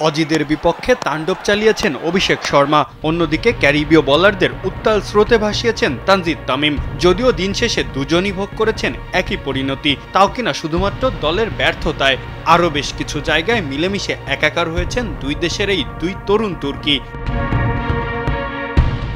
অজিদের বিপক্ষে তাণ্ডব চালিয়েছেন অভিষেক শর্মা, অন্যদিকে ক্যারিবীয় বোলারদের উত্তাল স্রোতে ভাসিয়েছেন তানজিদ তামিম। যদিও দিন শেষে দুজনই ভোগ করেছেন একই পরিণতি, তাও কিনা শুধুমাত্র দলের ব্যর্থতায়। আরও বেশ কিছু জায়গায় মিলেমিশে একাকার হয়েছেন দুই দেশের এই দুই তরুণ তুর্কি।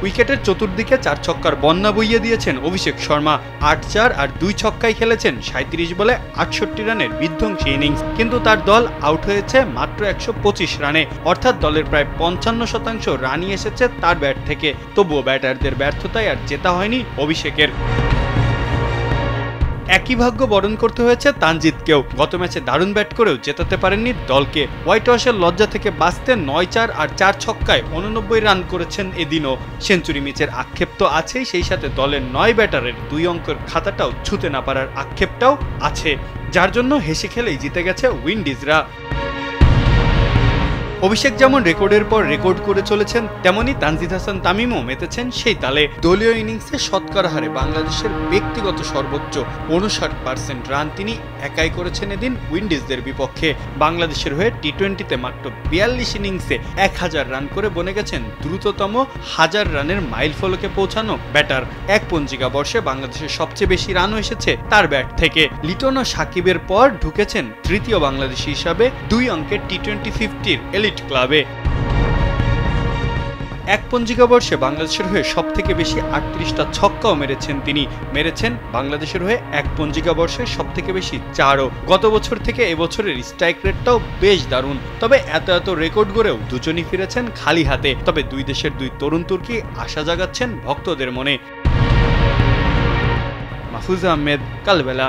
উইকেটের চতুর্দিকে 4 ছক্কার বন্যা বইয়ে দিয়েছেন অভিষেক শর্মা। 8-4 আর 2 ছক্কায় খেলেছেন 37 বলে 68 রানের বিধ্বংসী ইনিংস। কিন্তু তার দল আউট হয়েছে মাত্র 125 রানে, অর্থাৎ দলের প্রায় 55% রানই এসেছে তার ব্যাট থেকে। তবুও ব্যাটারদের ব্যর্থতায় আর জেতা হয়নি অভিষেকের। একই ভাগ্য বরণ করতে হয়েছে তানজিদকেও। গত ম্যাচে দারুণ ব্যাট করেও জেতাতে পারেননি দলকে। হোয়াইট ওয়াশের লজ্জা থেকে বাঁচতে 9-4 আর 4 ছক্কায় 89 রান করেছেন এদিনও। সেঞ্চুরি মিচের আক্ষেপ তো আছেই, সেই সাথে দলের 9 ব্যাটারের 2 অঙ্কের খাতাটাও ছুঁতে না পারার আক্ষেপটাও আছে, যার জন্য হেসে খেলেই জিতে গেছে উইন্ডিজরা। অভিষেক যেমন রেকর্ডের পর রেকর্ড করে চলেছেন, তেমনি তানজিদ হাসান তামিমও মেতেছেন সেই তালে। দলীয় ইনিংসে শতকরা হারে বাংলাদেশের ব্যক্তিগত সর্বোচ্চ 59% রান তিনি একাই করেছেন এদিন উইন্ডিজদের বিপক্ষে। বাংলাদেশের হয়ে টি-20তে মাত্র 42 ইনিংসে 1000 রান করে বনে গেছেন দ্রুততম 1000 রানের মাইল ফলকে পৌঁছানো ব্যাটার। এক পঞ্জিকা বর্ষে বাংলাদেশের সবচেয়ে বেশি রানও এসেছে তার ব্যাট থেকে। লিটন ও সাকিবের পর ঢুকেছেন তৃতীয় বাংলাদেশি হিসাবে 2 অঙ্কের টি-20 50-র ক্লাবে। এক পঞ্জিকা বর্ষে বাংলাদেশের হয়ে সবথেকে বেশি 38টা ছক্কাও মেরেছেন তিনি। মেরেছেন বাংলাদেশের হয়ে এক পঞ্জিকা বর্ষে সবথেকে বেশি 4ও। গত বছর থেকে এবছরের স্ট্রাইক রেটটাও বেশ দারুণ। তবে এত রেকর্ড গড়েও দুজনই ফিরেছেন খালি হাতে। তবে দুই দেশের দুই তরুণ তুর্কি আশা জাগাচ্ছেন ভক্তদের মনে। মাহফুজ আহমেদ, কালবেলা।